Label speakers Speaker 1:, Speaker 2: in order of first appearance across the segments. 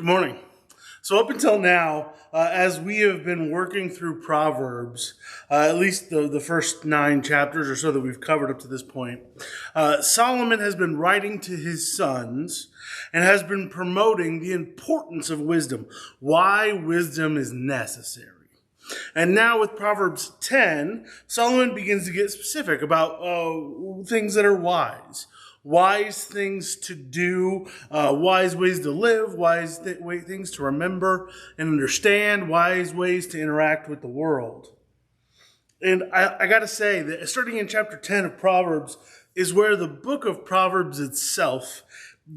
Speaker 1: Good morning. So up until now, as we have been working through Proverbs, at least the first 9 chapters or so that we've covered up to this point, Solomon has been writing to his sons and has been promoting the importance of wisdom, why wisdom is necessary. And now with Proverbs 10, Solomon begins to get specific about things that are wise things to do, wise ways to live, things to remember and understand, wise ways to interact with the world. And I got to say that starting in chapter 10 of Proverbs is where the book of Proverbs itself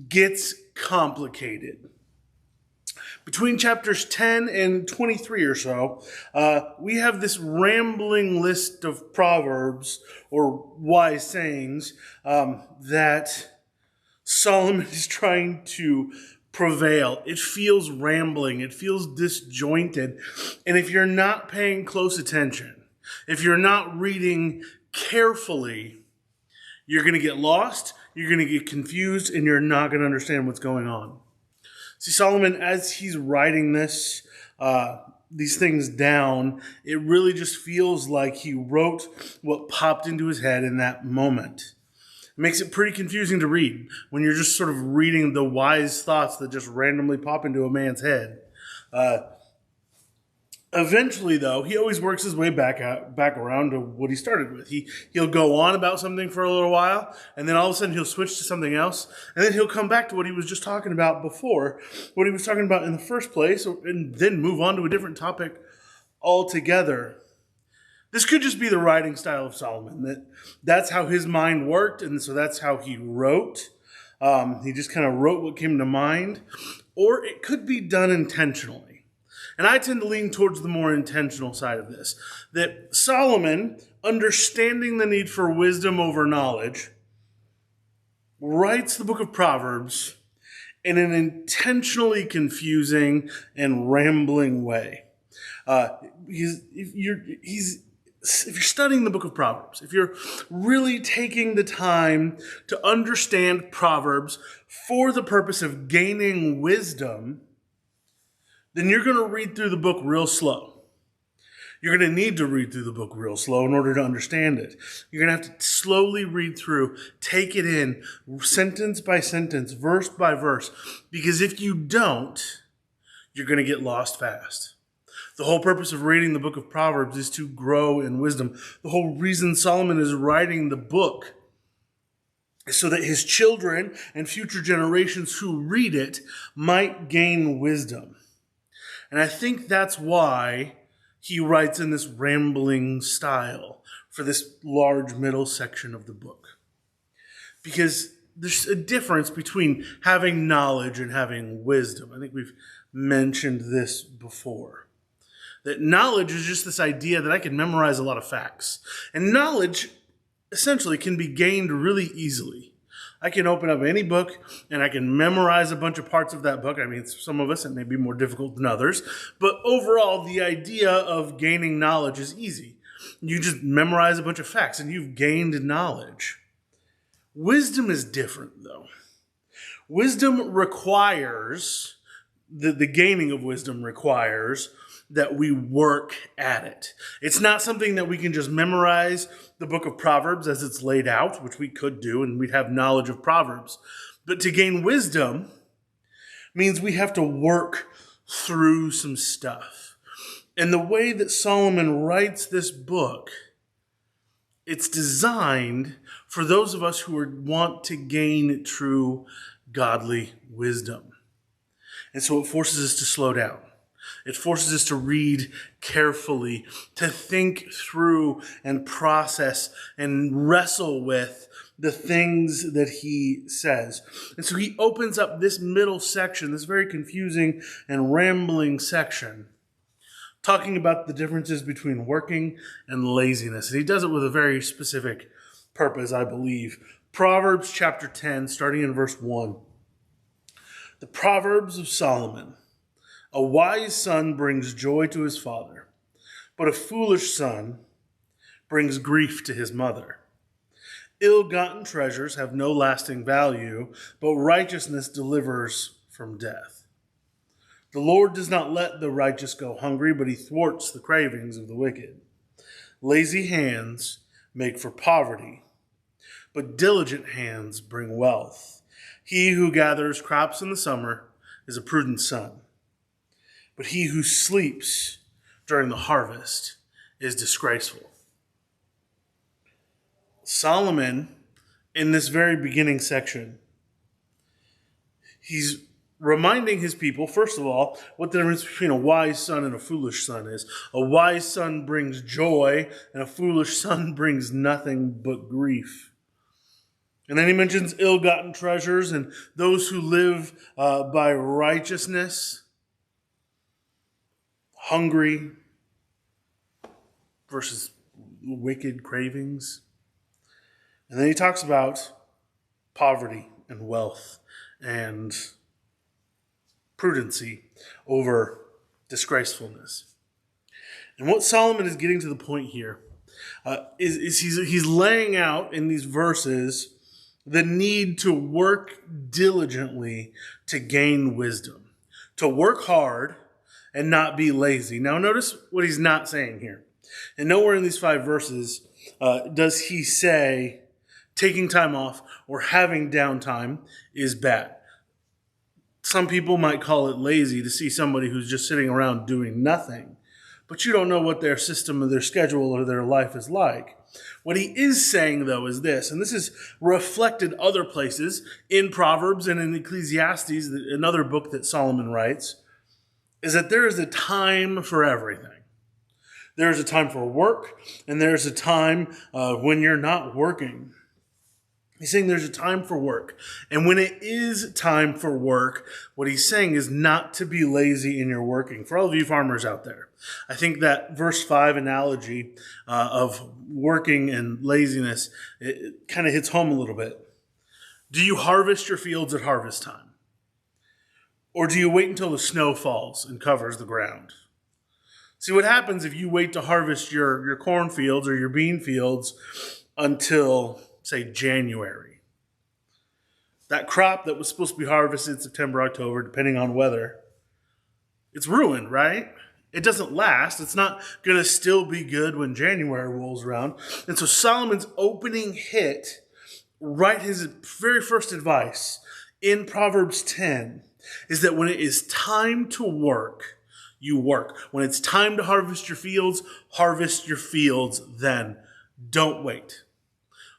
Speaker 1: gets complicated. Between chapters 10 and 23 or so, we have this rambling list of proverbs or wise sayings that Solomon is trying to prevail. It feels rambling. It feels disjointed. And if you're not paying close attention, if you're not reading carefully, you're going to get lost, you're going to get confused, and you're not going to understand what's going on. See, Solomon, as he's writing these things down, it really just feels like he wrote what popped into his head in that moment. It makes it pretty confusing to read when you're just sort of reading the wise thoughts that just randomly pop into a man's head. Eventually, though, he always works his way back around to what he started with. He'll go on about something for a little while, and then all of a sudden he'll switch to something else, and then he'll come back to what he was just talking about before, what he was talking about in the first place, and then move on to a different topic altogether. This could just be the writing style of Solomon. That's how his mind worked, and so that's how he wrote. He just kind of wrote what came to mind, or it could be done intentionally. And I tend to lean towards the more intentional side of this. That Solomon, understanding the need for wisdom over knowledge, writes the book of Proverbs in an intentionally confusing and rambling way. If you're studying the book of Proverbs, if you're really taking the time to understand Proverbs for the purpose of gaining wisdom, then you're going to read through the book real slow. You're going to need to read through the book real slow in order to understand it. You're going to have to slowly read through, take it in, sentence by sentence, verse by verse, because if you don't, you're going to get lost fast. The whole purpose of reading the book of Proverbs is to grow in wisdom. The whole reason Solomon is writing the book is so that his children and future generations who read it might gain wisdom. And I think that's why he writes in this rambling style for this large middle section of the book. Because there's a difference between having knowledge and having wisdom. I think we've mentioned this before. That knowledge is just this idea that I can memorize a lot of facts. And knowledge essentially can be gained really easily. I can open up any book and I can memorize a bunch of parts of that book. I mean, some of us, it may be more difficult than others. But overall, the idea of gaining knowledge is easy. You just memorize a bunch of facts and you've gained knowledge. Wisdom is different, though. Wisdom requires, the gaining of wisdom requires that we work at it. It's not something that we can just memorize the book of Proverbs as it's laid out, which we could do, and we'd have knowledge of Proverbs. But to gain wisdom means we have to work through some stuff. And the way that Solomon writes this book, it's designed for those of us who want to gain true godly wisdom. And so it forces us to slow down. It forces us to read carefully, to think through and process and wrestle with the things that he says. And so he opens up this middle section, this very confusing and rambling section, talking about the differences between working and laziness. And he does it with a very specific purpose, I believe. Proverbs chapter 10, starting in verse 1. The Proverbs of Solomon. A wise son brings joy to his father, but a foolish son brings grief to his mother. Ill-gotten treasures have no lasting value, but righteousness delivers from death. The Lord does not let the righteous go hungry, but he thwarts the cravings of the wicked. Lazy hands make for poverty, but diligent hands bring wealth. He who gathers crops in the summer is a prudent son, but he who sleeps during the harvest is disgraceful. Solomon, in this very beginning section, he's reminding his people, first of all, what the difference between a wise son and a foolish son is. A wise son brings joy, and a foolish son brings nothing but grief. And then he mentions ill-gotten treasures and those who live by righteousness, hungry versus wicked cravings. And then he talks about poverty and wealth and prudency over disgracefulness. And what Solomon is getting to the point here is he's laying out in these verses the need to work diligently to gain wisdom, to work hard and not be lazy. Now notice what he's not saying here. And nowhere in these 5 verses does he say taking time off or having downtime is bad. Some people might call it lazy to see somebody who's just sitting around doing nothing, but you don't know what their system or their schedule or their life is like. What he is saying, though, is this, and this is reflected other places in Proverbs and in Ecclesiastes, another book that Solomon writes, is that there is a time for everything. There is a time for work, and there's a time when you're not working. He's saying there's a time for work. And when it is time for work, what he's saying is not to be lazy in your working. For all of you farmers out there, I think that verse 5 analogy of working and laziness, it kind of hits home a little bit. Do you harvest your fields at harvest time? Or do you wait until the snow falls and covers the ground? See, what happens if you wait to harvest your cornfields or your bean fields until, say, January? That crop that was supposed to be harvested September, October, depending on weather, it's ruined, right? It doesn't last. It's not going to still be good when January rolls around. And so Solomon's opening hit, right, his very first advice in Proverbs 10 is that when it is time to work, you work. When it's time to harvest your fields then. Don't wait.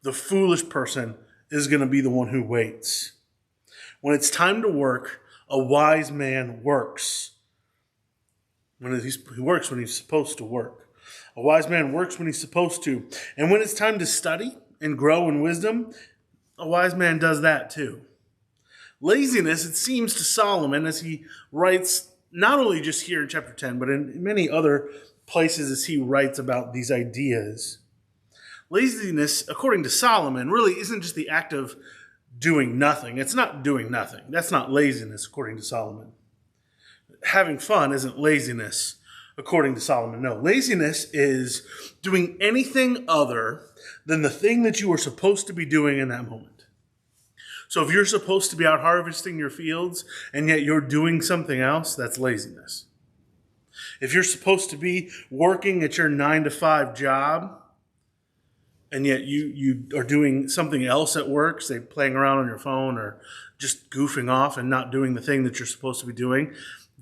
Speaker 1: The foolish person is going to be the one who waits. When it's time to work, a wise man works. He works when he's supposed to work. A wise man works when he's supposed to. And when it's time to study and grow in wisdom, a wise man does that too. Laziness, it seems to Solomon, as he writes, not only just here in chapter 10, but in many other places as he writes about these ideas. Laziness, according to Solomon, really isn't just the act of doing nothing. It's not doing nothing. That's not laziness, according to Solomon. Having fun isn't laziness, according to Solomon. No, laziness is doing anything other than the thing that you are supposed to be doing in that moment. So if you're supposed to be out harvesting your fields and yet you're doing something else, that's laziness. If you're supposed to be working at your 9-to-5 job and yet you are doing something else at work, say playing around on your phone or just goofing off and not doing the thing that you're supposed to be doing,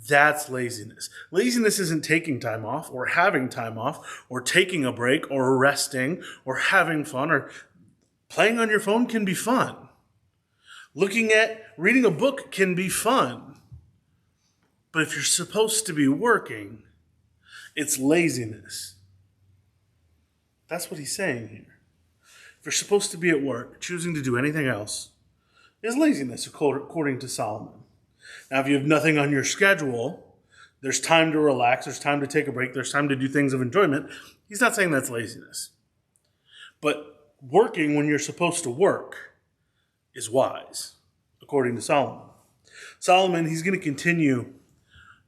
Speaker 1: that's laziness. Laziness isn't taking time off or having time off or taking a break or resting or having fun, or playing on your phone can be fun. Reading a book can be fun. But if you're supposed to be working, it's laziness. That's what he's saying here. If you're supposed to be at work, choosing to do anything else is laziness, according to Solomon. Now, if you have nothing on your schedule, there's time to relax, there's time to take a break, there's time to do things of enjoyment. He's not saying that's laziness. But working when you're supposed to work is wise, according to Solomon. Solomon, he's going to continue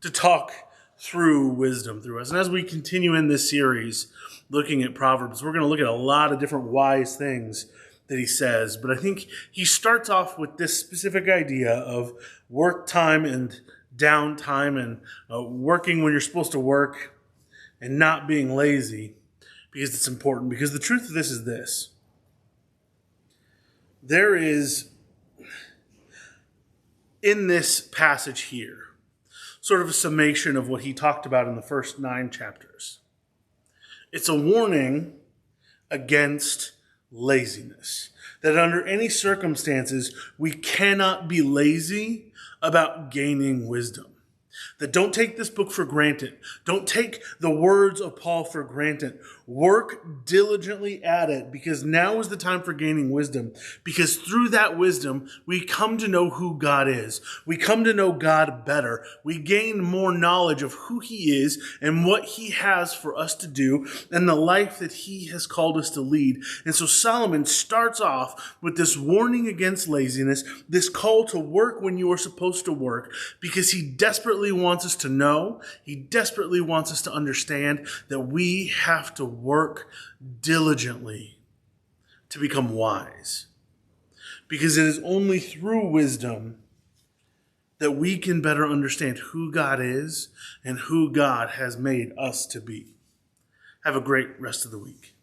Speaker 1: to talk through wisdom through us. And as we continue in this series, looking at Proverbs, we're going to look at a lot of different wise things that he says. But I think he starts off with this specific idea of work time and downtime and working when you're supposed to work and not being lazy, because it's important. Because the truth of this is this. There is, in this passage here, sort of a summation of what he talked about in the first 9 chapters. It's a warning against laziness. That under any circumstances, we cannot be lazy about gaining wisdom. That don't take this book for granted. Don't take the words of Paul for granted. Work diligently at it, because now is the time for gaining wisdom. Because through that wisdom, we come to know who God is. We come to know God better. We gain more knowledge of who he is and what he has for us to do and the life that he has called us to lead. And so Solomon starts off with this warning against laziness, this call to work when you are supposed to work, because he desperately wants us to know, he desperately wants us to understand that we have to work diligently to become wise. Because it is only through wisdom that we can better understand who God is and who God has made us to be. Have a great rest of the week.